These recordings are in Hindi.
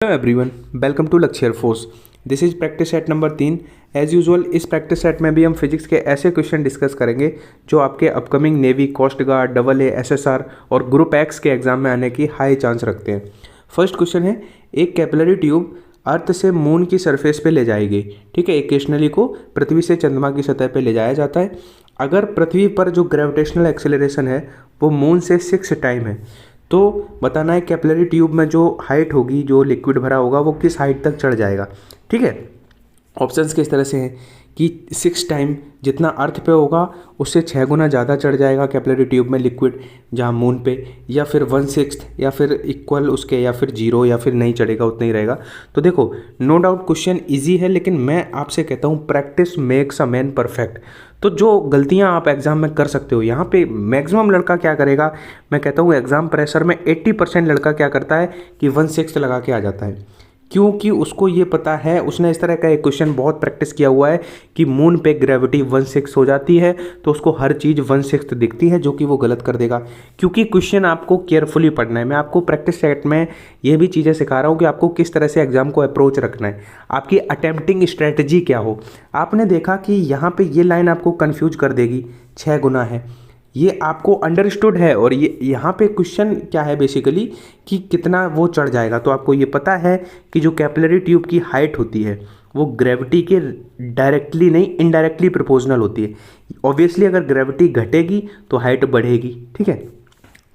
Hello everyone, welcome to Lakshya force. This is practice set number 3। As usual इस प्रैक्टिस सेट में भी हम फिजिक्स के ऐसे क्वेश्चन डिस्कस करेंगे जो आपके upcoming navy, coast guard, double A, SSR और ग्रुप एक्स के एग्जाम में आने की हाई चांस रखते हैं। फर्स्ट क्वेश्चन है, एक कैपिलरी ट्यूब अर्थ से मून की सरफेस पे ले जाई गई। ठीक है, एक केशनली को पृथ्वी से चंद्रमा की सतह पे ले जाया जाता है। अगर पृथ्वी पर जो ग्रेविटेशनल एक्सेलरेशन है वो मून से 6 टाइम है, तो बताना है कैपिलरी ट्यूब में जो हाइट होगी, जो लिक्विड भरा होगा, वो किस हाइट तक चढ़ जाएगा। ठीक है, ऑप्शंस किस तरह से हैं कि 6 टाइम जितना अर्थ पे होगा उससे 6 गुना ज़्यादा चढ़ जाएगा कैपिलरी ट्यूब में लिक्विड जहाँ मून पे, या फिर 1/6 या फिर इक्वल उसके, या फिर 0 या फिर नहीं चढ़ेगा, उतना ही रहेगा। तो देखो, नो डाउट क्वेश्चन इजी है, लेकिन मैं आपसे कहता हूँ practice makes a man perfect. तो जो गलतियाँ आप एग्ज़ाम में कर सकते हो, यहाँ पे मैक्सिमम लड़का क्या करेगा, मैं कहता हूँ एग्ज़ाम प्रेशर में 80% लड़का क्या करता है कि 1/6 लगा के आ जाता है, क्योंकि उसको ये पता है, उसने इस तरह का एक क्वेश्चन बहुत प्रैक्टिस किया हुआ है कि मून पे ग्रेविटी 1/6 हो जाती है, तो उसको हर चीज़ 1/6 दिखती है, जो कि वो गलत कर देगा। क्योंकि क्वेश्चन आपको केयरफुली पढ़ना है। मैं आपको प्रैक्टिस सेट में ये भी चीज़ें सिखा रहा हूँ कि आपको किस तरह से एग्जाम को अप्रोच रखना है, आपकी अटेम्प्टिंग स्ट्रैटेजी क्या हो। आपने देखा कि यहाँ पे ये लाइन आपको कन्फ्यूज कर देगी, 6 गुना है, ये आपको अंडरस्टूड है। और ये यहाँ पे क्वेश्चन क्या है बेसिकली कि कितना वो चढ़ जाएगा। तो आपको ये पता है कि जो कैपिलरी ट्यूब की हाइट होती है वो ग्रेविटी के डायरेक्टली नहीं, इनडायरेक्टली प्रोपोर्शनल होती है। ऑब्वियसली अगर ग्रेविटी घटेगी तो हाइट बढ़ेगी। ठीक है,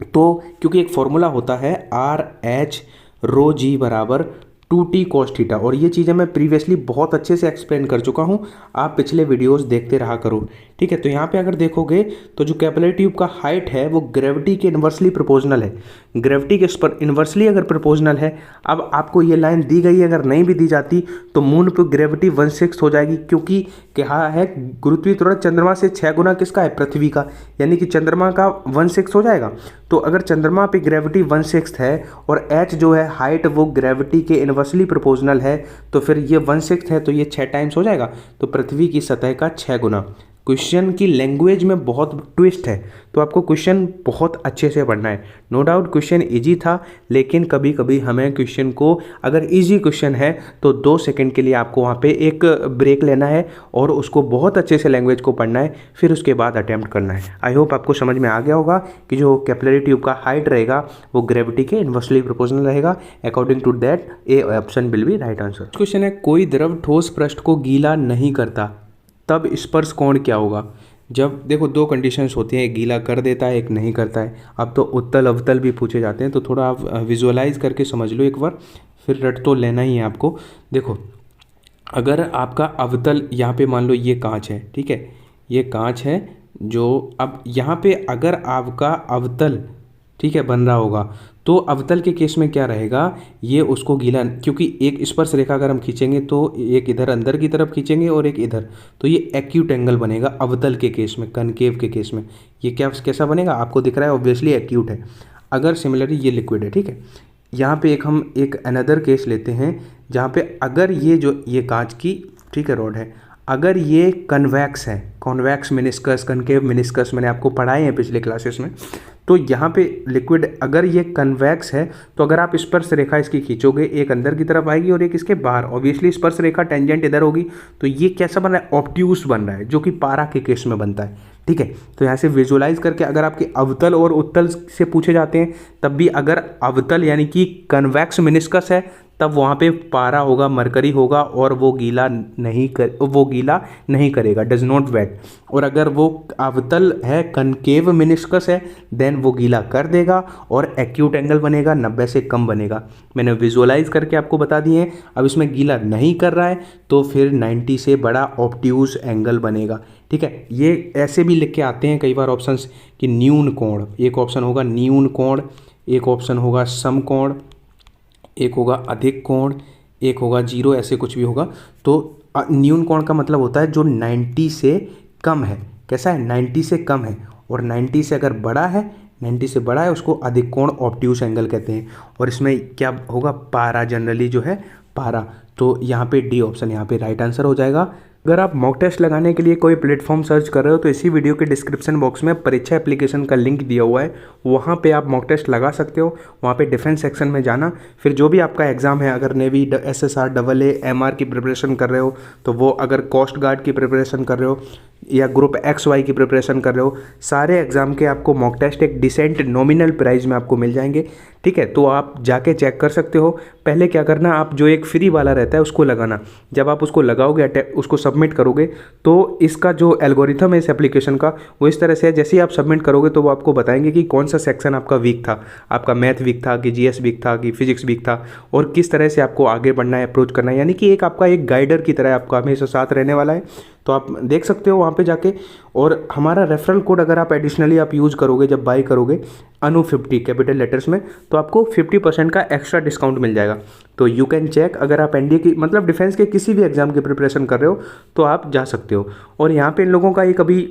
तो क्योंकि एक फॉर्मूला होता है RH ρg बराबर 2t cos थीटा, और ये चीज़ें मैं प्रीवियसली बहुत अच्छे से एक्सप्लेन कर चुका हूँ, आप पिछले वीडियोस देखते रहा करो। ठीक है, तो यहाँ पे अगर देखोगे तो जो कैपिलरी ट्यूब का हाइट है वो ग्रेविटी के इन्वर्सली प्रोपोर्शनल है। ग्रेविटी के इन्वर्सली अगर प्रोपोर्शनल है, अब आपको ये लाइन दी गई, अगर नहीं भी दी जाती तो मून पर ग्रेविटी 1/6 हो जाएगी, क्योंकि क्या है, गुरुत्वीय त्वरण चंद्रमा से 6 गुना किसका है, पृथ्वी का, यानी कि चंद्रमा का 1/6 हो जाएगा। तो अगर चंद्रमा पे ग्रेविटी 1/6 है और h जो है हाइट वो ग्रेविटी के इन्वर्सली प्रोपोर्शनल है, तो फिर ये 1/6 है तो ये 6 टाइम्स हो जाएगा, तो पृथ्वी की सतह का 6 गुना। क्वेश्चन की लैंग्वेज में बहुत ट्विस्ट है, तो आपको क्वेश्चन बहुत अच्छे से पढ़ना है। नो डाउट क्वेश्चन इजी था, लेकिन कभी कभी हमें क्वेश्चन को, अगर इजी क्वेश्चन है तो 2 सेकंड के लिए आपको वहाँ पे एक ब्रेक लेना है और उसको बहुत अच्छे से लैंग्वेज को पढ़ना है, फिर उसके बाद अटैम्प्ट करना है। आई होप आपको समझ में आ गया होगा कि जो कैपिलरी ट्यूब का हाइट रहेगा वो ग्रेविटी के इन्वर्सली प्रोपोर्शनल रहेगा। According to that A option will be right answer. Question है, कोई द्रव ठोस पृष्ठ को गीला नहीं करता, तब स्पर्श कोण क्या होगा। जब देखो, 2 कंडीशंस होती हैं, एक गीला कर देता है, एक नहीं करता है। अब तो उत्तल अवतल भी पूछे जाते हैं, तो थोड़ा आप विजुअलाइज करके समझ लो एक बार, फिर रट तो लेना ही है आपको। देखो, अगर आपका अवतल, यहाँ पे मान लो ये कांच है, ठीक है, ये कांच है जो, अब यहाँ पे अगर आपका अवतल, ठीक है, बन रहा होगा, तो अवतल के केस में क्या रहेगा, ये उसको गीला, क्योंकि एक स्पर्श रेखा अगर हम खींचेंगे तो एक इधर अंदर की तरफ खींचेंगे और एक इधर, तो ये एक्यूट एंगल बनेगा अवतल के केस में। कनकेव के केस में ये क्या कैसा बनेगा, आपको दिख रहा है, ऑब्वियसली एक्यूट है। अगर सिमिलरली ये लिक्विड है, ठीक है, यहाँ पे हम एक अनदर केस लेते हैं जहाँ पे अगर ये जो ये कांच की, ठीक है, रॉड है, अगर ये कन्वैक्स है, कॉन्वैक्स मेनिस्कस, कनकेव मेनिस्कस मैंने आपको पढ़ाए हैं पिछले क्लासेस में, तो यहाँ पे लिक्विड अगर ये कन्वैक्स है, तो अगर आप स्पर्श रेखा इसकी खींचोगे, एक अंदर की तरफ आएगी और एक इसके बाहर, ऑब्वियसली स्पर्श रेखा टेंजेंट इधर होगी, तो ये कैसा बन रहा है, ऑब्ट्यूस बन रहा है, जो कि पारा के केस में बनता है। ठीक है, तो यहाँ से विजुअलाइज करके, अगर आपके अवतल और उत्तल से पूछे जाते हैं तब भी अगर अवतल यानी कि कन्वैक्स मेनिस्कस है, तब वहाँ पे पारा होगा, मरकरी होगा, और वो गीला नहीं करेगा, डज नॉट वेट। और अगर वो अवतल है, कनकेव मेनिस्कस है, देन वो गीला कर देगा और एक्यूट एंगल बनेगा, 90 से कम बनेगा। मैंने विजुअलाइज करके आपको बता दिए। अब इसमें गीला नहीं कर रहा है तो फिर 90 से बड़ा ऑब्ट्यूस एंगल बनेगा। ठीक है, ये ऐसे भी लिख के आते हैं कई बार ऑप्शंस कि न्यून कोण, एक ऑप्शन होगा न्यून कोण, एक ऑप्शन होगा समकोण, एक होगा अधिक कोण, एक होगा 0, ऐसे कुछ भी होगा। तो न्यून कोण का मतलब होता है जो 90 से कम है। कैसा है, 90 से कम है, और 90 से अगर बड़ा है, 90 से बड़ा है, उसको अधिक कोण ऑब्ट्यूस एंगल कहते हैं। और इसमें क्या होगा, पारा, जनरली जो है पारा। तो यहाँ पे डी ऑप्शन यहाँ पे राइट आंसर हो जाएगा। अगर आप मॉक टेस्ट लगाने के लिए कोई प्लेटफॉर्म सर्च कर रहे हो तो इसी वीडियो के डिस्क्रिप्शन बॉक्स में परीक्षा एप्लीकेशन का लिंक दिया हुआ है, वहाँ पे आप मॉक टेस्ट लगा सकते हो। वहाँ पे डिफेंस सेक्शन में जाना, फिर जो भी आपका एग्ज़ाम है, अगर नेवी, SSR, AA, MR की प्रिपरेशन कर रहे हो तो वो, अगर कोस्ट गार्ड की प्रिपरेशन कर रहे हो या ग्रुप XY की प्रिपरेशन कर रहे हो, सारे एग्ज़ाम के आपको मॉक टेस्ट एक डिसेंट नॉमिनल प्राइस में आपको मिल जाएंगे। ठीक है, तो आप जाके चेक कर सकते हो। पहले क्या करना, आप जो एक फ्री वाला रहता है उसको लगाना। जब आप उसको लगाओगे, उसको सबमिट करोगे, तो इसका जो एल्गोरिथम है इस एप्लीकेशन का, वो इस तरह से है, जैसे ही आप सबमिट करोगे तो वो आपको बताएंगे कि कौन सा सेक्शन आपका वीक था, आपका मैथ वीक था कि GS वीक था कि फिजिक्स वीक था, और किस तरह से आपको आगे बढ़ना है, अप्रोच करना है। यानी कि एक आपका एक गाइडर की तरह आपका हमेशा साथ रहने वाला है। तो आप देख सकते हो वहाँ पे जाके। और हमारा रेफरल कोड अगर आप एडिशनली आप यूज़ करोगे, जब बाई करोगे अनु50 कैपिटल लेटर्स में, तो आपको 50% का एक्स्ट्रा डिस्काउंट मिल जाएगा। तो यू कैन चेक, अगर आप NDA की मतलब डिफेंस के किसी भी एग्जाम की प्रिपरेशन कर रहे हो तो आप जा सकते हो। और यहाँ पे इन लोगों का एक अभी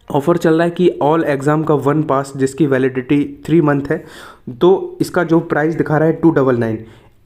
ऑफर चल रहा है कि ऑल एग्ज़ाम का 1 पास जिसकी वैलिडिटी 3 मंथ है, तो इसका जो प्राइस दिखा रहा है 299।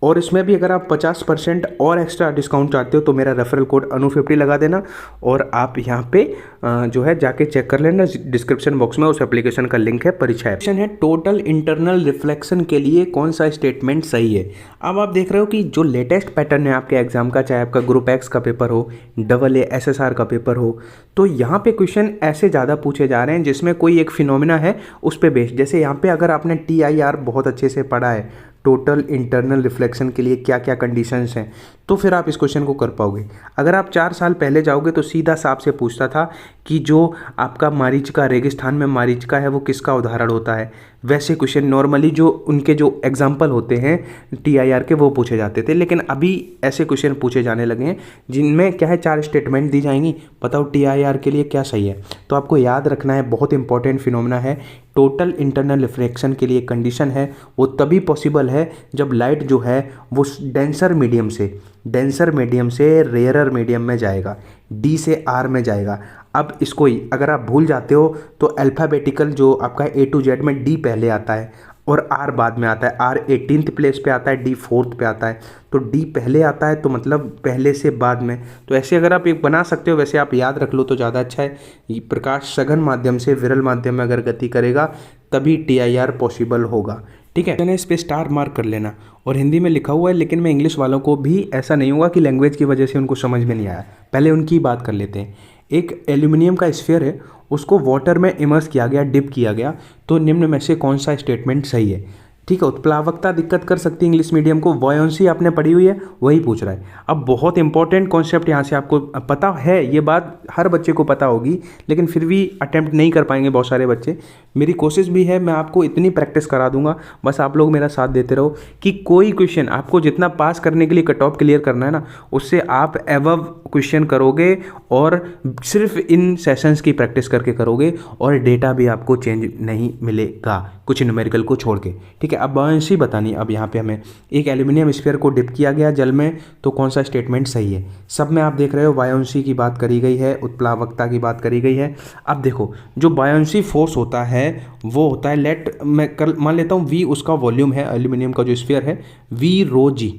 और इसमें भी अगर आप 50% और एक्स्ट्रा डिस्काउंट चाहते हो तो मेरा रेफरल कोड अनु50 लगा देना, और आप यहाँ पे जो है जाके चेक कर लेना। डिस्क्रिप्शन बॉक्स में उस एप्लीकेशन का लिंक है। परीक्षा क्वेश्चन है, टोटल इंटरनल रिफ्लेक्शन के लिए कौन सा स्टेटमेंट सही है। अब आप देख रहे हो कि जो लेटेस्ट पैटर्न है आपके एग्जाम का, चाहे आपका ग्रुप X का पेपर हो, AA, SSR का पेपर हो, तो यहाँ पे क्वेश्चन ऐसे ज़्यादा पूछे जा रहे हैं जिसमें कोई एक फिनोमिना है उस पर बेस्ड। जैसे यहाँ पे अगर आपने TIR बहुत अच्छे से पढ़ा है, टोटल इंटरनल रिफ्लेक्शन के लिए क्या क्या कंडीशंस हैं, तो फिर आप इस क्वेश्चन को कर पाओगे। अगर आप 4 साल पहले जाओगे तो सीधा साफ से पूछता था कि जो आपका मारीच का, रेगिस्तान में मारीच का है, वो किसका उदाहरण होता है। वैसे क्वेश्चन नॉर्मली जो उनके जो एग्जाम्पल होते हैं TIR के, वो पूछे जाते थे। लेकिन अभी ऐसे क्वेश्चन पूछे जाने लगे हैं जिनमें क्या है, 4 स्टेटमेंट दी जाएंगी, बताओ TIR के लिए क्या सही है। तो आपको याद रखना है, बहुत इंपॉर्टेंट फिनोमेना है। टोटल इंटरनल रिफ्लेक्शन के लिए कंडीशन है वो तभी पॉसिबल है जब लाइट जो है वो डेंसर मीडियम से रेयरर मीडियम में जाएगा, D से R में जाएगा। अब इसको ही अगर आप भूल जाते हो तो अल्फ़ाबेटिकल जो आपका A to Z में D पहले आता है और R बाद में आता है। R 18th प्लेस पे आता है, D 4th पे आता है। तो D पहले आता है तो मतलब पहले से बाद में। तो ऐसे अगर आप एक बना सकते हो, वैसे आप याद रख लो तो ज़्यादा अच्छा है। ये प्रकाश सघन माध्यम से विरल माध्यम में अगर गति करेगा तभी TIR पॉसिबल होगा। ठीक है, मैंने इस पे स्टार मार्क कर लेना। और हिंदी में लिखा हुआ है, लेकिन मैं इंग्लिश वालों को भी ऐसा नहीं होगा कि लैंग्वेज की वजह से उनको समझ में नहीं आया। पहले उनकी बात कर लेते हैं। एक एल्यूमिनियम का स्फीयर है, उसको वाटर में इमर्स किया गया, डिप किया गया, तो निम्न में से कौन सा स्टेटमेंट सही है। ठीक है, उत्प्लावकता दिक्कत कर सकती है इंग्लिश मीडियम को, वॉयंसी आपने पढ़ी हुई है, वही पूछ रहा है। अब बहुत इंपॉर्टेंट कॉन्सेप्ट यहाँ से आपको पता है, ये बात हर बच्चे को पता होगी, लेकिन फिर भी अटेम्प्ट नहीं कर पाएंगे बहुत सारे बच्चे। मेरी कोशिश भी है, मैं आपको इतनी प्रैक्टिस करा दूंगा, बस आप लोग मेरा साथ देते रहो कि कोई क्वेश्चन आपको जितना पास करने के लिए कट ऑफ क्लियर करना है ना, उससे आप एवव क्वेश्चन करोगे और सिर्फ इन सेशंस की प्रैक्टिस करके करोगे, और डेटा भी आपको चेंज नहीं मिलेगा कुछ न्यूमेरिकल को छोड़ के। ठीक है, अब बॉयंसी बतानी। अब यहाँ पे हमें एक एल्यूमिनियम स्फीयर को डिप किया गया जल में, तो कौन सा स्टेटमेंट सही है। सब में आप देख रहे हो बॉयंसी की बात करी गई है, उत्प्लावकता की बात करी गई है। अब देखो, जो बॉयंसी फोर्स होता है वो होता है, मैं मान लेता हूँ V उसका वॉल्यूम है, एल्यूमिनियम का जो स्फीयर है, V rho G।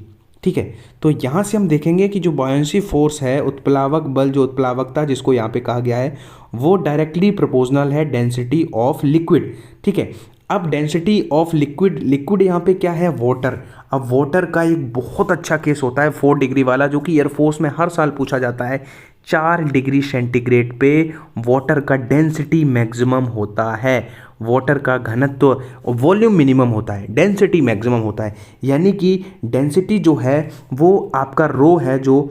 ठीक है, तो यहाँ से हम देखेंगे कि जो बॉयंसी फोर्स है, उत्प्लावक बल, जो उत्प्लावकता जिसको यहाँ पे कहा गया है, वो डायरेक्टली प्रोपोर्शनल है डेंसिटी ऑफ लिक्विड। ठीक है, अब डेंसिटी ऑफ लिक्विड यहाँ पे क्या है, वाटर। अब वाटर का एक बहुत अच्छा केस होता है 4 डिग्री वाला, जो कि एयरफोर्स में हर साल पूछा जाता है। 4 डिग्री सेंटीग्रेड पे वाटर का डेंसिटी मैक्सिमम होता है, वाटर का घनत्व वॉल्यूम मिनिमम होता है, डेंसिटी मैक्सिमम होता है। यानी कि डेंसिटी जो है वो आपका रो है, जो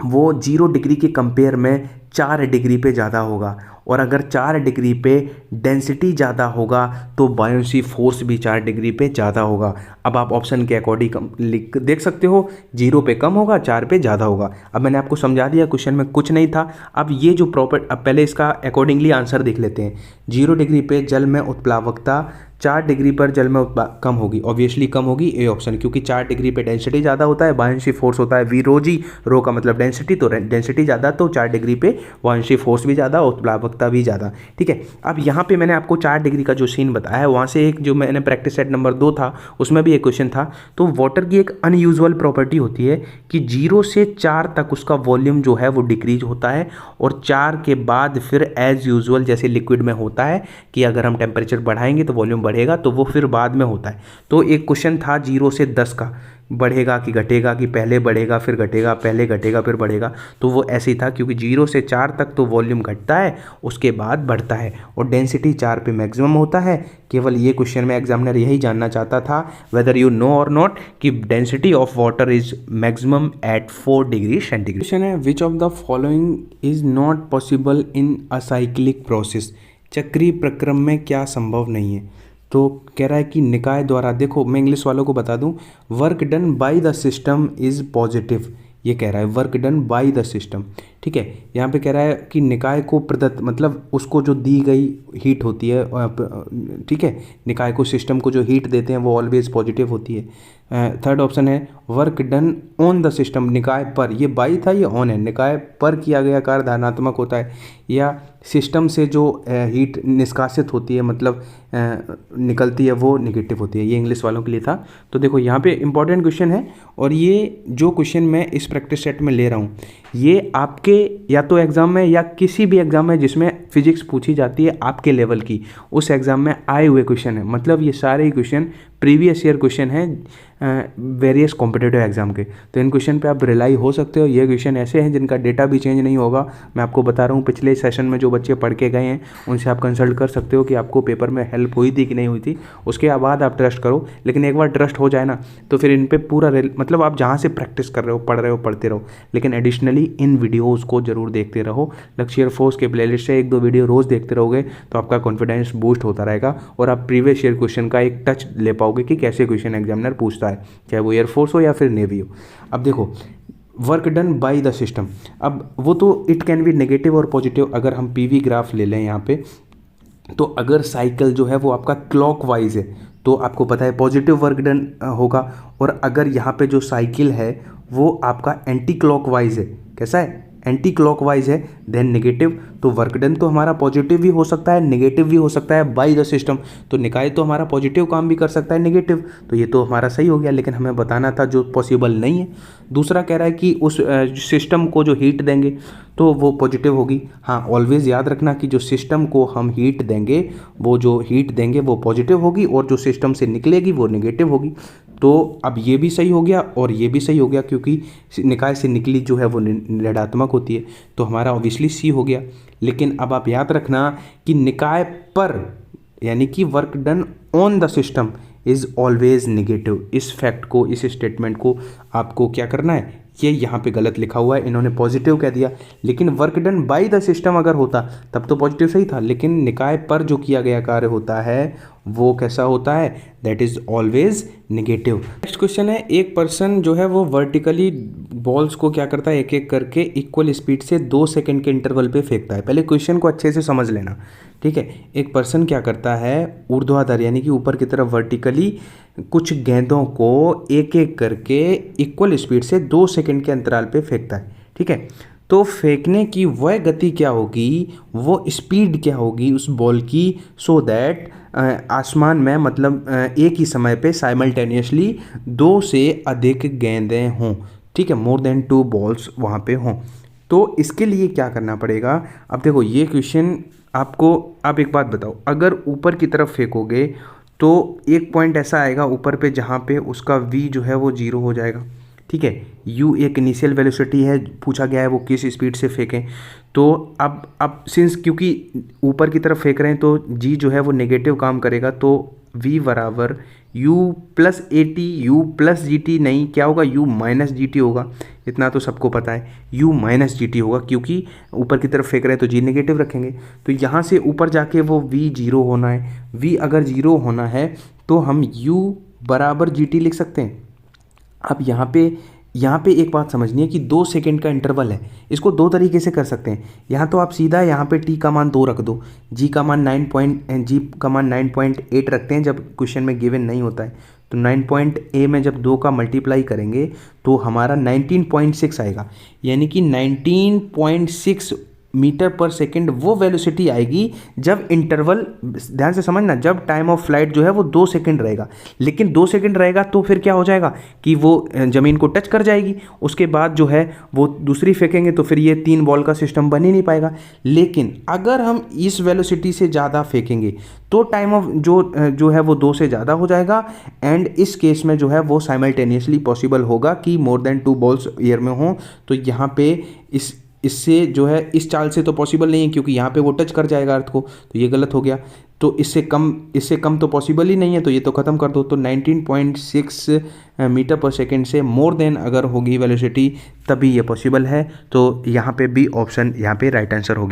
वो 0 डिग्री के कंपेयर में 4 डिग्री पे ज़्यादा होगा, और अगर 4 डिग्री पे डेंसिटी ज़्यादा होगा तो बायोंसी फोर्स भी 4 डिग्री पे ज़्यादा होगा। अब आप ऑप्शन के अकॉर्डिंग देख सकते हो, 0 पे कम होगा, 4 पे ज़्यादा होगा। अब मैंने आपको समझा दिया, क्वेश्चन में कुछ नहीं था। अब ये जो अब पहले इसका अकॉर्डिंगली आंसर देख लेते हैं। 0 डिग्री पे जल में उत्प्लावकता 4 डिग्री पर जल में कम होगी, ऑब्वियसली कम होगी, ए ऑप्शन, क्योंकि 4 डिग्री पे डेंसिटी ज़्यादा होता है, वायुंशी फोर्स होता है वी रो जी, रो का मतलब डेंसिटी, तो डेंसिटी ज़्यादा तो 4 डिग्री पे वायुंशी फोर्स भी ज़्यादा और प्लावकता भी ज़्यादा। ठीक है, अब यहाँ पे मैंने आपको 4 डिग्री का जो सीन बताया है, वहाँ से एक जो मैंने प्रैक्टिस सेट नंबर 2 था उसमें भी एक क्वेश्चन था। तो वाटर की एक अनयूजुअल प्रॉपर्टी होती है कि 0 से 4 तक उसका वॉल्यूम जो है वो डिक्रीज होता है, और 4 के बाद फिर एज यूजुअल जैसे लिक्विड में होता है कि अगर हम टेम्परेचर बढ़ाएंगे तो वॉल्यूम बढ़ेगा, तो वो फिर बाद में होता है। तो एक क्वेश्चन था 0 से 10 का, बढ़ेगा कि घटेगा, कि पहले बढ़ेगा फिर घटेगा, पहले घटेगा फिर बढ़ेगा, तो वो ऐसे ही था, क्योंकि 0 से 4 तक तो वॉल्यूम घटता है, उसके बाद बढ़ता है, और डेंसिटी 4 पे मैक्सिमम होता है। केवल ये क्वेश्चन में एग्जामिनर यही जानना चाहता था whether you know or not कि density of water is maximum at 4 degree centigrade. Question है which of the following is not possible in acyclic process, चक्रीय प्रक्रम में क्या संभव नहीं है। तो कह रहा है कि निकाय द्वारा, देखो मैं इंग्लिश वालों को बता दूं, work done by the system is positive, ये कह रहा है work done by the system. ठीक है, यहाँ पे कह रहा है कि निकाय को प्रदत्त, मतलब उसको जो दी गई हीट होती है, ठीक है, निकाय को सिस्टम को जो हीट देते हैं वो ऑलवेज पॉजिटिव होती है। थर्ड ऑप्शन है work done on the system, निकाय पर, ये बाई था ये ऑन है, निकाय पर किया गया कार्य धनात्मक होता है, या सिस्टम से जो हीट निष्कासित होती है, मतलब निकलती है, वो निगेटिव होती है। ये इंग्लिश वालों के लिए था। तो देखो यहाँ पे इंपॉर्टेंट क्वेश्चन है, और ये जो क्वेश्चन मैं इस प्रैक्टिस सेट में ले रहा हूँ, ये आपके या तो एग्ज़ाम में या किसी भी एग्ज़ाम में जिसमें फिजिक्स पूछी जाती है आपके लेवल की, उस एग्ज़ाम में आए हुए क्वेश्चन है। मतलब ये सारे ही क्वेश्चन प्रीवियस ईयर क्वेश्चन हैं वेरियस कॉम्पिटिटिव एग्जाम के, तो इन क्वेश्चन पे आप रिलाई हो सकते हो। ये क्वेश्चन ऐसे हैं जिनका डेटा भी चेंज नहीं होगा, मैं आपको बता रहा हूँ, पिछले सेशन में जो बच्चे पढ़ के गए हैं उनसे आप कंसल्ट कर सकते हो कि आपको पेपर में हेल्प हुई थी कि नहीं हुई थी, उसके बाद आप ट्रस्ट करो। लेकिन एक बार ट्रस्ट हो जाए ना तो फिर इन पर पूरा मतलब आप जहाँ से प्रैक्टिस कर रहे हो, पढ़ रहे हो, पढ़ते रहो, लेकिन एडिशनली इन वीडियोज़ को जरूर देखते रहो। लक्ष्य एयरफोर्स के प्लेलिस्ट से 1-2 वीडियो रोज़ देखते रहोगे तो आपका कॉन्फिडेंस बूस्ट होता रहेगा, और आप प्रीवियस ईयर क्वेश्चन का एक टच ले पाओगे कि कैसे क्वेश्चन एग्जामिनर पूछता है, चाहे वो एयरफोर्स हो या फिर नेवी हो। अब देखो work done by the system, अब वो तो इट कैन बी नेगेटिव और पॉजिटिव। अगर हम पीवी ग्राफ ले लें यहाँ पे, तो अगर साइकिल जो है वो आपका क्लॉकवाइज है तो आपको पता है पॉजिटिव वर्क डन होगा, और अगर यहाँ पे जो साइकिल है वो आपका एंटी क्लॉकवाइज है, कैसा है, एंटी क्लॉकवाइज है, देन नेगेटिव, तो वर्क डन तो हमारा पॉजिटिव भी हो सकता है, नेगेटिव भी हो सकता है बाय द सिस्टम। तो निकाय तो हमारा पॉजिटिव काम भी कर सकता है, नेगेटिव, तो ये तो हमारा सही हो गया, लेकिन हमें बताना था जो पॉसिबल नहीं है। दूसरा कह रहा है कि उस सिस्टम को जो हीट देंगे तो वो पॉजिटिव होगी। हाँ, ऑलवेज याद रखना कि जो सिस्टम को हम हीट देंगे, वो जो हीट देंगे वो पॉजिटिव होगी, और जो सिस्टम से निकलेगी वो नेगेटिव होगी। तो अब ये भी सही हो गया और ये भी सही हो गया, क्योंकि निकाय से निकली जो है वो ऋणात्मक होती है, तो हमारा ऑब्वियसली सी हो गया। लेकिन अब आप याद रखना कि निकाय पर, यानी कि work done on the system is always negative. इस फैक्ट को, इस स्टेटमेंट को आपको क्या करना है, ये यहाँ पे गलत लिखा हुआ है, इन्होंने पॉजिटिव कह दिया, लेकिन work done by the system अगर होता तब तो पॉजिटिव सही था, लेकिन निकाय पर जो किया गया कार्य होता है वो कैसा होता है, that is always negative. Next question है, एक पर्सन जो है वो वर्टिकली बॉल्स को क्या करता है, एक एक करके इक्वल स्पीड से 2 सेकंड के इंटरवल पे फेंकता है। पहले क्वेश्चन को अच्छे से समझ लेना, ठीक है। एक पर्सन क्या करता है, ऊर्ध्वाधर यानी कि ऊपर की तरफ वर्टिकली कुछ गेंदों को एक एक करके इक्वल स्पीड से 2 सेकंड के अंतराल पे फेंकता है, ठीक है। तो फेंकने की वह गति क्या होगी, वो स्पीड क्या होगी उस बॉल की, सो दैट आसमान में, मतलब एक ही समय पे साइमल्टेनियसली 2 से अधिक गेंदें हों, ठीक है, मोर देन 2 बॉल्स वहाँ पे हों। तो इसके लिए क्या करना पड़ेगा, अब देखो ये क्वेश्चन आपको, आप एक बात बताओ, अगर ऊपर की तरफ फेंकोगे तो एक पॉइंट ऐसा आएगा ऊपर पे जहाँ पे उसका v जो है वो 0 हो जाएगा, ठीक है। u एक इनिशियल वेलोसिटी है, पूछा गया है वो किस स्पीड से फेंकें। तो अब सिंस क्योंकि ऊपर की तरफ फेंक रहे हैं तो g जो है वो नेगेटिव काम करेगा, तो v बराबर u plus A T, you plus G T नहीं, क्या होगा, u माइनस जी टी होगा। इतना तो सबको पता है, u माइनस जी टी होगा, क्योंकि ऊपर की तरफ फेंक रहे हैं तो g नेगेटिव रखेंगे। तो यहाँ से ऊपर जाके वो v 0 होना है, v अगर 0 होना है तो हम u बराबर जी टी लिख सकते हैं। अब यहाँ पे यहाँ पे एक बात समझनी है कि 2 सेकंड का इंटरवल है, इसको दो तरीके से कर सकते हैं। यहाँ तो आप सीधा यहाँ पे टी का मान 2 रख दो, जी का मान 9.8 रखते हैं जब क्वेश्चन में गिवन नहीं होता है। तो 9 में जब 2 का मल्टीप्लाई करेंगे तो हमारा 19.6 आएगा, यानी कि 19.6 मीटर पर सेकंड वो वेलोसिटी आएगी जब इंटरवल, ध्यान से समझना, जब टाइम ऑफ फ्लाइट जो है वो 2 सेकंड रहेगा। लेकिन 2 सेकंड रहेगा तो फिर क्या हो जाएगा कि वो ज़मीन को टच कर जाएगी, उसके बाद जो है वो दूसरी फेंकेंगे तो फिर ये 3 बॉल का सिस्टम बन ही नहीं पाएगा। लेकिन अगर हम इस वेलोसिटी से ज़्यादा फेंकेंगे तो टाइम ऑफ जो है वो 2 से ज़्यादा हो जाएगा, एंड इस केस में जो है वो साइमल्टेनियसली पॉसिबल होगा कि मोर देन 2 बॉल्स एयर में हों। तो यहाँ पे इससे जो है इस चाल से तो पॉसिबल नहीं है, क्योंकि यहाँ पे वो टच कर जाएगा अर्थ को, तो ये गलत हो गया। तो इससे कम तो पॉसिबल ही नहीं है, तो ये तो ख़त्म कर दो। तो 19.6 मीटर पर सेकेंड से मोर देन अगर होगी वेलोसिटी तभी ये पॉसिबल है। तो यहाँ पे बी ऑप्शन यहाँ पे राइट आंसर होगी।